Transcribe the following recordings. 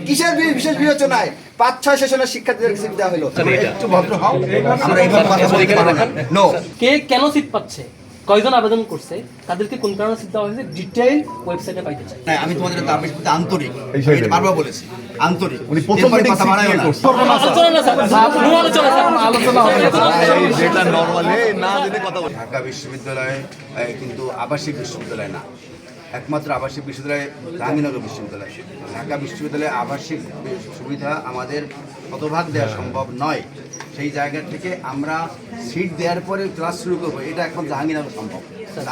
কিসের বিশেষ বিবেচনায় 5-6 সেশনের শিক্ষার্থীদের সিট দেওয়া হলো? একটু ভদ্র হও, আমরা এইভাবে কথা বলতে পারবো না। নো, কে কেন সিট পাচ্ছে, কয়জন আবেদন করছে, তাদেরকে কোন কারণে সিট দেওয়া হয়েছে, ডিটেইল ওয়েবসাইটে পাইতে চাই। না, আমি তোমাদের দাবির প্রতি আন্তরিক, এটা বারবার বলেছি, আন্তরিক। উনি প্রথম মিটিং কথা বাড়ায় না। আলোচনা না স্যার, আলোচনা হবে। যেটা নরমালি না জেনে কথা বলি। ঢাকা বিশ্ববিদ্যালয় কিন্তু আবাসিক বিশ্ববিদ্যালয় না, একমাত্র আবাসিক বিশ্ববিদ্যালয় জাহাঙ্গীরনগর বিশ্ববিদ্যালয়। ঢাকা বিশ্ববিদ্যালয়ে আবাসিক সুবিধা আমাদের শতভাগ দেওয়া সম্ভব নয়। সেই জায়গা থেকে আমরা সিট দেওয়ার পরে ক্লাস শুরু করবো, এটা এখন জাহাঙ্গীরনগর সম্ভব।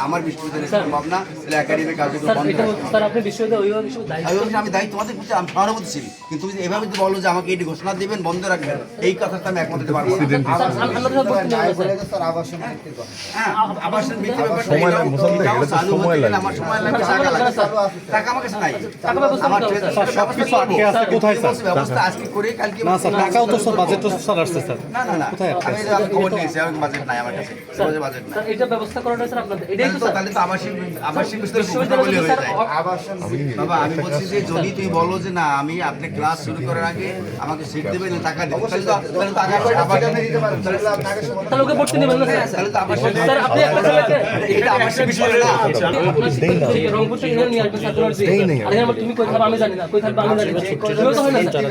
আমার বিশ্ববিদ্যালয়ে সম্ভব না, তাহলে একাডেমিক কার্যক্রম বন্ধ রাখতে হবে। স্যার আপনি বিশ্ববিদ্যালয় অভিভাবক হিসেবে দায়িত্ব, আমি দায়িত্ব তোমাদের প্রতি আমি সহানুভূতিশীল, কিন্তু তুমি এভাবে যদি বলো যে আমাকে এটি ঘোষণা দেবেন, বন্ধ রাখবেন, এই কথাটা আমি একমত হতে পারবো না। হ্যাঁ, আবাসন বৃত্তি ব্যাপারটা সময় লাগে, মোসাম্মেদ, এটাও এটা তো চালু সময় হতে গেলে লাগে। আমার সময় লাগবে, টাকা লাগবে। টাকা আমার কাছে নাই। আমার সবকিছু আটকে আছে কোথায় স্যার? ব্যবস্থা আজকে করে কালকে না স্যার, টাকাও তো স্যার বাজেট তো স্যার আসছে স্যার। না না না, আমি এটা খবর নিয়েছি, আমার বাজেট নাই আমার কাছে, বাজেট নাই। স্যার এটা ব্যবস্থা করাটা স্যার আপনাদের, এটাই তো স্যার। তাহলে তো আবাসিক বিশ্ববিদ্যালয় বলে হয়ে যায়। বাবা, আমি বলছি যে যদি তুমি বলো যে না আমি আপনি ক্লাস শুরু করার আগে আমাকে সিট দেবেন, টাকা দেবেন, তাহলে তো তাহলে ওকে ভর্তি নেবেন না স্যার? তাহলে তো আবাসিক স্যার আপনি একটা ছেলেকে এটা আবাসিক বিশ্ববিদ্যালয় না। আপনার শিক্ষার্থী থেকে রংপুর থেকে নিয়ে আসবেন ছাত্ররা দিয়ে। আর এখানে তুমি কই থাকবে আমি জানি না, কই থাকবে আমি জানি না। এভাবে তো হয় না স্যার।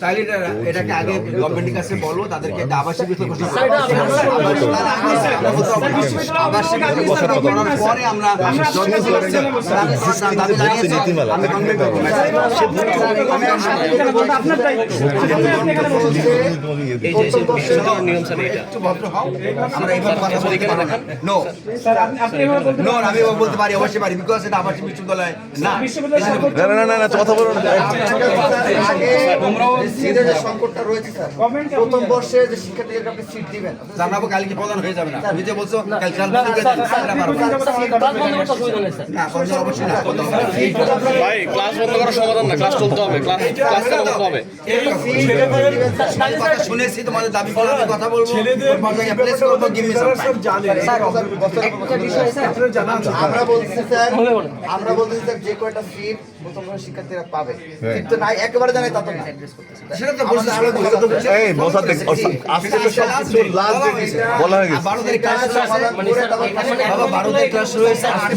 তাহলে এটাকে আগে গভর্নমেন্টের কাছে বলো, তাদেরকে একটা আবাসিক বিশ্ববিদ্যালয় ঘোষণা করো। আবাসিক বিশ্ববিদ্যালয় করার পরে আমরা দাবি জানিয়েছি। একটু ভদ্র হও, আমরা এইভাবে কথা বলতে পারবো না। নো, নো, আমি বলতে পারি, অবশ্যই পারি, বিকজ এটা আবাসিক বিশ্ববিদ্যালয় না। না কথা বলো না। সিটের যে সংকটটা রয়েছে স্যার, প্রথম বর্ষে যে শিক্ষার্থীদেরকে আপনি সিট দিবেন, জানাবো কালকে প্রদান হয়ে যাবে না। তুমি যে বলছো কাল ক্লাস বন্ধ করতে অসুবিধা নেই স্যার। না, অবশ্যই না। ভাই ক্লাস বন্ধ করার সমাধান না, ক্লাস চলতে হবে, ক্লাস করতে হবে। কথা শুনেছি, তোমাদের দাবি করে আমি কথা বলবো, প্লেস করবো, give me some time। আমরা বলতেছি স্যার, যে কয়টা সিট প্রথম বর্ষের শিক্ষার্থীরা পাবে, সিট তো নাই একেবারে জানাই তা তো না। সেটা তো বলছি, এই মোসাদ্দেক আজকে তো সবকিছু লাস্ট বলা হয়ে গেছে। 12 তারিখ ক্লাস শুরু হয়েছে। বাবা 12 তারিখ ক্লাস শুরু হয়েছে, আজকে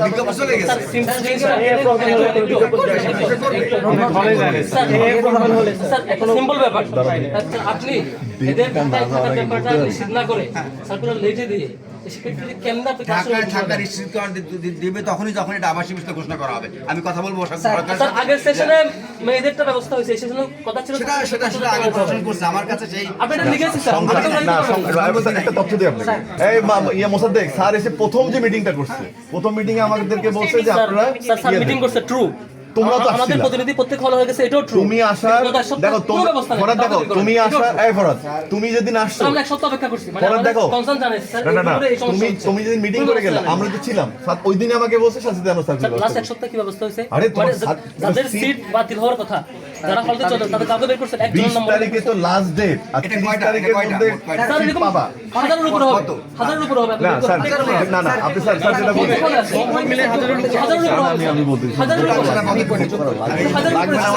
বিজ্ঞাপন চলে গেছে। স্যার সিম্পল জিনিসটা স্যার একটা সিম্পল ব্যাপার। আপনি এদের ব্যাপারটা নিশ্চিত না করে সার্কুলার লেটে দিয়ে শিক্ষার্থীদের কেমন আপনি ক্লাস ঢাকা রিসিভ দিবে তখনই যখন এটা আবাসিক বিশ্ববিদ্যালয় ঘোষণা করা হবে। আমি কথা বলবো স্যার আগের সেশনে মেয়েদেরটা ব্যবস্থা হয়েছে, এই সেশনে কথা ছিল সেটা আগে ঘোষণা করছে, আমার কাছে সেই আপনি এটা লিখেছি স্যার। একটা তথ্য দিই আপনাকে। এই মোসাদ্দেক স্যার এসে প্রথম যে মিটিংটা করছে, প্রথম মিটিং এ আমাদেরকে বলছে যে আপনারা স্যার মিটিং করছে, ট্রু। তোমরা তো আমাদের প্রতিনিধি প্রত্যেক হল হয়ে গেছে, এটাও ট্রু। তুমি আসার দেখো ফরাদ দেখো, তুমি আসা এই ফরাদ তুমি যেদিন আসছো আমরা এক সপ্তাহ অপেক্ষা করছি, মানে ফরাদ দেখো কনসার্ন জানাইছি স্যার। না তুমি যেদিন মিটিং করে গেলে আমরা তো ছিলাম, ওই দিনে আমাকে বলছে শাস্তি দেওয়ার স্যার সার্কুলার। লাস্ট এক সপ্তাহ কি ব্যবস্থা হয়েছে? আরে মানে যাদের সিট বাতিল হওয়ার কথা, যারা হলতে চলে তাদের কাউকে বের করছে, একজন 20 নম্বর। তারিখে তো লাস্ট ডেট, আর 30 তারিখের মধ্যে স্যার সিট এরকম পাবা। হাজারের উপরে হবে, হাজারের উপরে হবে। না স্যার না আপনি স্যার যেটা বলছেন মিলে হাজারের উপরে হবে। আমি বলতেছি হাজারের উপরে হবে। লাগবে না,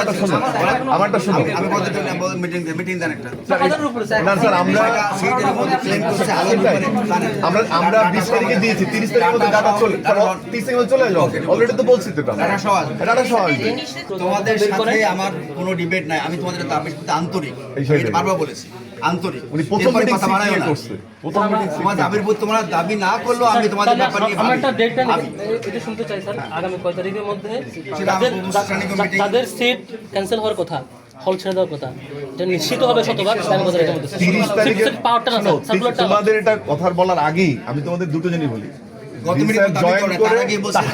আমারটা শুনুন আমি বলতে চাই মিটিং দেন একটা। হাজারের উপরে স্যার। না স্যার সেইটার মধ্যে ক্লেম করছে আলাদা করে আমরা 20 তারিখে দিয়েছি, 30 তারিখের মধ্যে ডাটা চলে 30 তারিখের মধ্যে চলে যাবে। অলরেডি তো বলছি তো এটা ডাটা সহ আসবে। ডাটা সহ আসবে। তোমাদের সাথে আমার কোনো ডিবেট নাই, আমি তোমাদের দাবির প্রতি আন্তরিক, এটা বারবার বলেছি, আন্তরিক। উনি প্রথম এরপরে মিটিং কথা বাড়ায়ও না। করছে, প্রথম মিটিং তোমার দাবির প্রতি তোমরা দাবি না করলেও আমি তোমাদের ব্যাপার নিয়ে আমার একটা ডেটটা ভাবি। এটা শুনতে চাই স্যার, আগামী কয় তারিখের মধ্যে সেটা আমার অনুষ্ঠানিক মিটিং। তাদের সিট ক্যান্সেল হওয়ার কথা, হল ছেড়ে দেওয়ার কথা, এটা নিশ্চিত হবে শতভাগ। 30 তারিখে পাওয়ারটা না স্যার, সার্কুলারটা তোমাদের এটা কথা বলার আগেই আমি তোমাদের দুটো জিনিস বলি। গত মিটিং দাবি করে তার আগে বলছি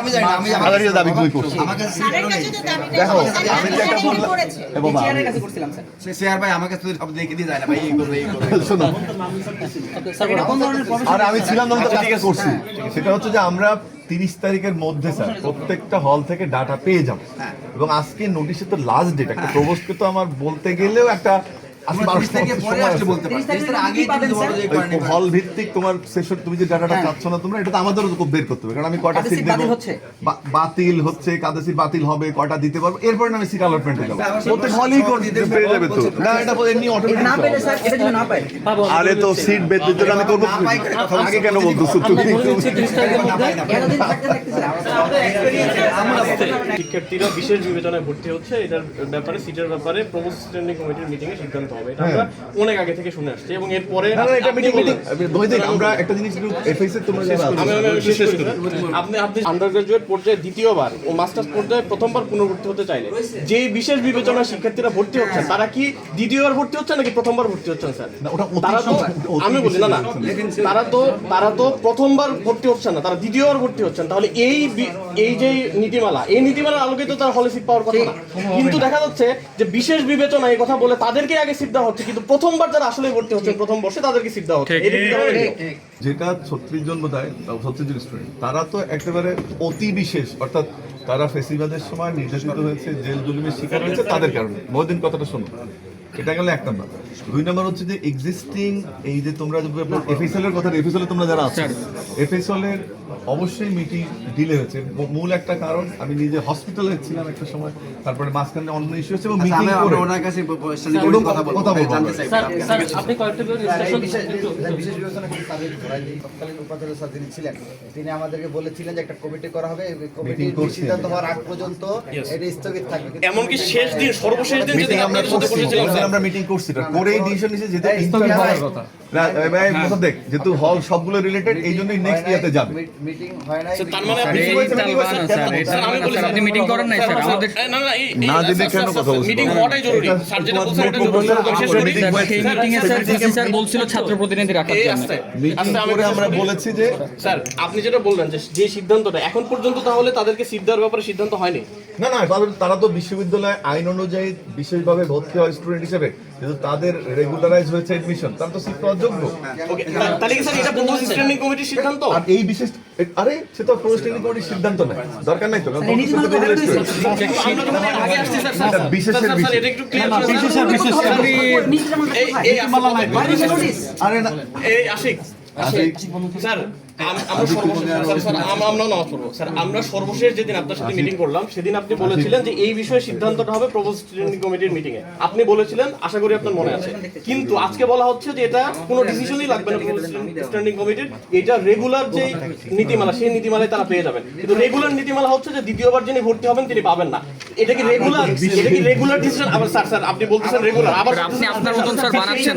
আমি জানি না, আমি আলাদা দাবি কই করছি আমাকে দেখো আমি তো একটা বললাম এ বাবা শেয়ার ভাই আমাকে তো সব দেখে দিয়ে যায় না ভাই, এই করবে এই করবে। শোনো স্যার আর আমি ছিলাম না, আমি তো কাজটা করছি। সেটা হচ্ছে যে আমরা 30 তারিখের মধ্যে স্যার প্রত্যেকটা হল থেকে ডাটা পেয়ে যাবো, এবং আজকে নোটিশে তো লাস্ট ডেট, একটা প্রবোস্টকে তো আমার বলতে গেলেও একটা আজকে 12 থেকে পরে আসলে বলতে পারি 30 তারিখের আগেই কিন্তু বড় যে করে নেবেন। হল ভিত্তিক তোমার সেশন তুমি যে ডাটাটা চাচ্ছ না তোমরা এটা তো আমাদেরও তো খুব বের করতে হবে কারণ আমি কয়টা সিট দেব বাতিল হচ্ছে কাদের সিট বাতিল হবে কয়টা দিতে পারবো এরপর আমি সিট অ্যালটমেন্টে যাব প্রত্যেক হলই পেয়ে যাবে তো না এটা এমনি অটোমেটিক না পেলে স্যার এটা যদি না পাই আরে তো সিট বের দিতে আমি করব আগে কেন বলতেছো তুমি এতদিন থাকতে থাকতে শিক্ষার্থীরা বিশেষ বিবেচনায় ভর্তি হচ্ছে এটার ব্যাপারে সিটের ব্যাপারে প্রভোস্ট স্ট্যান্ডিং কমিটির মিটিং এ সিদ্ধান্ত হবে এটা আমরা অনেক আগে থেকে শুনে আসছি এবং এরপরে না এটা মিটিং বহিদিন আমরা একটা জিনিস এফএস এর তোমরা যারা আছো আপনি আন্ডারগ্রাজুয়েট পর্যায়ে দ্বিতীয়বার ও মাস্টার্স পর্যায়ে প্রথমবার পুনর্ভর্তি হতে চাইলে যেই বিশেষ বিবেচনায় শিক্ষার্থীরা ভর্তি হচ্ছেন তারা কি দ্বিতীয়বার ভর্তি হচ্ছেন নাকি প্রথমবার ভর্তি হচ্ছেন স্যার না ওটা তারা তো আমি বলি না তারা তো প্রথমবার ভর্তি হচ্ছেন না তারা দ্বিতীয়বার ভর্তি হচ্ছেন তাহলে এই যে নীতিমালার আলোকে তো তার হলে সিট পাওয়ার কথা না কিন্তু দেখা যাচ্ছে যে বিশেষ বিবেচনা এই কথা বলে তাদেরকে আগে সিট দেওয়া হচ্ছে কিন্তু প্রথমবার যারা আসলে ভর্তি হচ্ছেন প্রথম বর্ষে তাদেরকে সিট দেওয়া হচ্ছে এটা কি ধরনের নিয়ম? যেটা 36 জন বোধহয় 36 জন স্টুডেন্ট তারা তো একেবারে অতি বিশেষ অর্থাৎ তারা ফেসিবাদের সময় নির্যাতিত হয়েছে জেল জুলুমের শিকার হয়েছে তাদের কারণে বহুদিন কথাটা শোনো এটা গেল এক নম্বর দুই নম্বর হচ্ছে যে এক্সিস্টিং এই যে তোমরা এফএসএল এর কথা এফএসএল এ তোমরা যারা আছো এফএসএল এর অবশ্যই মিটিং ডিলে হয়েছে মূল একটা কারণ আমি নিজে হসপিটালে ছিলাম একটা সময় তারপরে মাঝখানে অন্য ইস্যু হচ্ছে এবং মিটিং করে ওনার কাছে কথা বলবো জানতে চাই স্যার আপনি কয়েকটা বিশেষ বিবেচনা কিন্তু তাদের তৎকালীন উপাচার্য স্যার যিনি ছিলেন তিনি আমাদেরকে বলেছিলেন যে একটা কমিটি করা হবে কমিটি সিদ্ধান্ত হওয়ার আগ পর্যন্ত এটা স্থগিত থাকবে এমনকি শেষ দিন সর্বশেষ দিন মিটিং যেদিন আমরা আপনাদের সাথে করছি বসেছিলাম স্যার আমরা মিটিং করছি করেই ডিসিশন নিয়েছে যেটা স্থগিত হওয়ার কথা না ভাই মোসাদ্দেক যেহেতু হল সবগুলো রিলেটেড এই জন্যই নেক্সট ইয়াতে যাবে মিটিং হয় নাই তার মানে আপনি স্যার আমি বলি স্যার আপনি মিটিং করেন নাই স্যার আমাদের না না এই না জেনে কেন কথা বলছেন মিটিং হওয়াটাই জরুরি স্যার যেটা বলছেন এটা জরুরি শেষ করি সেই মিটিং এ স্যার ডিসি স্যার বলছিল ছাত্র প্রতিনিধি রাখার এই জন্য আস্তে মিটিং করে আমরা বলেছি যে স্যার আপনি যেটা বললেন যে সিদ্ধান্তটা এখন পর্যন্ত তাহলে তাদেরকে সিট দেওয়ার ব্যাপারে সিদ্ধান্ত হয়নি না না তারা তো বিশ্ববিদ্যালয়ে আইন অনুযায়ী বিশেষভাবে ভর্তি হয় স্টুডেন্ট হিসেবে কিন্তু তাদের রেগুলারাইজ হয়েছে এডমিশন তারা তো সিট পাওয়ার যোগ্য ওকে তাহলে কি স্যার এটা প্রপোজ স্ট্যান্ডিং কমিটির সিদ্ধান্ত আর এই বিশেষ আরে সে তো প্রোস্টেনিং কমিটির সিদ্ধান্ত নেয় দরকার নাই তো কারণ আমরা যখন আগে আসছি স্যার স্যার বিশেষের স্যার বিষয় এটা একটু ক্লিয়ার এই আরে না এই আশিক স্যার আমরা নামাজ পড়বো স্যার আমরা সর্বশেষ যেদিন আপনার সাথে মিটিং করলাম সেদিন আপনি বলেছিলেন যে এই বিষয়ে সিদ্ধান্তটা হবে প্রপোজ স্ট্যান্ডিং কমিটির মিটিং এ আপনি বলেছিলেন আশা করি আপনার মনে আছে কিন্তু আজকে বলা হচ্ছে যে এটা কোনো ডিসিশনই লাগবে না প্রপোজ স্ট্যান্ডিং কমিটির এটা রেগুলার যে নীতিমালা সেই নীতিমালায় তারা পেয়ে যাবেন কিন্তু রেগুলার নীতিমালা হচ্ছে যে দ্বিতীয়বার যিনি ভর্তি হবেন তিনি পাবেন না এটা কি রেগুলার ডিসিশন আবার স্যার আপনি বলতেছেন রেগুলার আবার আপনি আপনার মতন স্যার বানাচ্ছেন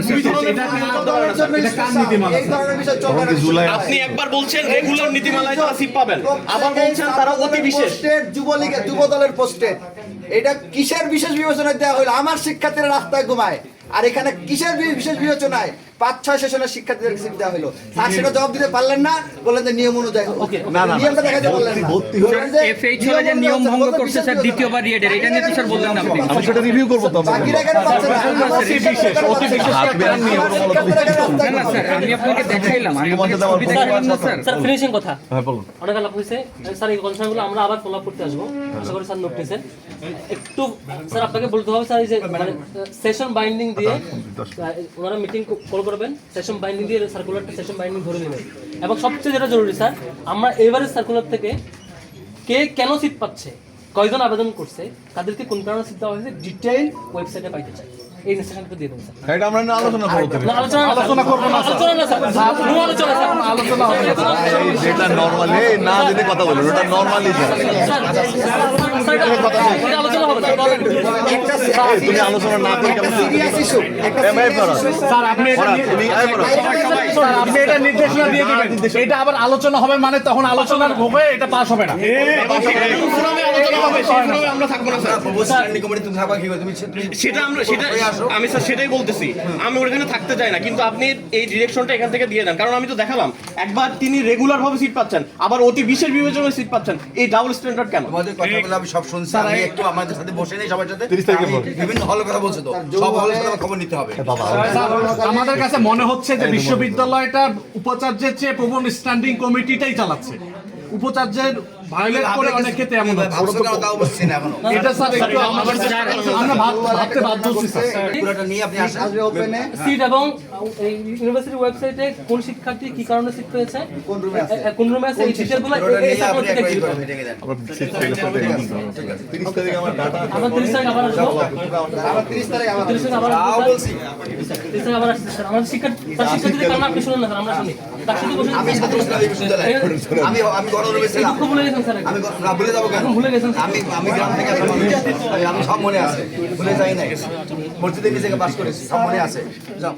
আপনি একবার বলছেন রেগুলার নীতিমালায় তারা সিট পাবেন আবার বলছেন তারা অতি বিশেষ যুবলীগের যুবদলের পোস্টে এটা কিসের বিশেষ বিবেচনায় দেওয়া হলো আমার শিক্ষার্থীরা রাস্তায় ঘুমায় আর এখানে কিসের বিশেষ বিবেচনায় 5-6 সেশনের শিক্ষার্থীদের সিট দেওয়া হলো স্যার সেটা জবাব দিতে পারলেন না বললেন যে নিয়ম অনুযায়ী না না নিয়মটা দেখাতে বললেন না ভর্তি হয়ে এফএইচ হলে যে নিয়ম ভঙ্গ করছে স্যার দ্বিতীয়বার রিয়েটের এটা নিয়ে তো স্যার বললেন না আপনি আমি সেটা রিভিউ করব তো বাকিরা কেন পাচ্ছে না না না স্যার আমি আপনাকে দেখাইলাম আমি আপনাকে ছবি দেখাইলাম না স্যার স্যার ফিনিশিং কথা হ্যাঁ বলুন অনেক আলাপ হয়েছে স্যার এই কনসার্নগুলো আমরা আবার ফলো আপ করতে আসবো আশা করি স্যার নোট নিয়েছেন একটু স্যার আপনাকে বলতে হবে স্যার এই যে মানে সেশন বাইন্ডিং দিয়ে ওনারা মিটিং কল করবেন সেশন বাইন্ডিং দিয়ে সার্কুলারটা সেশন বাইন্ডিং ধরে নেবেন এবং সবচেয়ে যেটা জরুরি স্যার আমরা এবারের সার্কুলার থেকে কে কেন সিট পাচ্ছে কয়জন আবেদন করছে তাদেরকে কোন কারণে সিট দেওয়া হয়েছে ডিটেইল ওয়েবসাইটে পাইতে চাই এই ইনস্ট্রাকশনটা দিয়ে দেবো স্যার এটা আমরা আলোচনা করব না আলোচনা করব না আলোচনা না স্যার নো আলোচনা স্যার আলোচনা হবে যেটা নরমালি না দিতে কথা বলুন ওটা নরমালি আলোচনা হবে তুমি আলোচনা না করে কেমন সিরিয়াস ইস্যু স্যার আপনি এটা নির্দেশনা দিয়ে দিবেন এটা আবার আলোচনা হবে মানে তখন আলোচনার হবে এটা পাস হবে না ফোরামে আলোচনা হবে সেই ফোরামে আমরা থাকবো না স্যার প্রপোজ স্ট্যান্ডিং কমিটি তুমি থাকবা কি তুমি সেটা আমি স্যার সেটাই বলতেছি আমি ওখানে থাকতে চাই না কিন্তু আপনি এই ডিরেকশনটা এখান থেকে দিয়ে দেন কারণ আমি তো দেখালাম একবার তিনি রেগুলার ভাবে সিট পাচ্ছেন আবার অতি বিশেষ বিবেচনায় সিট পাচ্ছেন এই ডাবল স্ট্যান্ডার্ড কেন তোমাদের কথাগুলো আমি সব শুনছি আমি একটু আমাদের সাথে বসে নেই সবার সাথে 30 তারিখে বল। বিভিন্ন হলের কথা বলছে তো সব হলের সাথে আমার খবর নিতে হবে আমাদের কাছে মনে হচ্ছে যে বিশ্ববিদ্যালয়টার উপাচার্যের চেয়ে প্রবন স্ট্যান্ডিং কমিটিটাই চালাচ্ছে উপাচার্যের ভায়োলেট করে অনেক ক্ষেত্রে এমন হচ্ছে। ভাবছো কেন তাও বুঝছি না এখনো এটা স্যার একটু আমরা ভাবতে বাধ্য হচ্ছি স্যার। পুরোটা নিয়ে আপনি আসেন আসবে ওপেনে সিট এবং এই ইউনিভার্সিটির ওয়েবসাইটে কোন শিক্ষার্থী কি কারণে সিট পেয়েছে, কোন রুমে আছে কোন রুমে আছে, এই ডিটেইলগুলো পুরোটা এই নিয়ে আপনি সার্কুলার থেকে একবার দেখতে মিটিংয়ে দেন আবার 30 তারিখে আমার ডাটা আমরা 30 তারিখ আবার আসবো, আবার 30 তারিখ আবার 30 তারিখ আবার তাও আসবো বলছি 30 তারিখ আবার আসছে স্যার। আমাদের শিক্ষার্থীদের কারণে আপনি শুনুন না স্যার, আমরা শুনি তার সাথে বসে আমি ছাত্র ছিলাম এই বিশ্ববিদ্যালয়ে আমি গণরুমে ছিলাম দুঃখ ভুলে গেছেন স্যার, আমি না ভুলে যাবো কেন ভুলে গেছেন স্যার। আমি গ্রাম থেকে আসা মানুষ। আমি সব মনে আছে ভুলে যাই নাই মসজিদের নিচে বাস করেছি সব মনে আছে যাও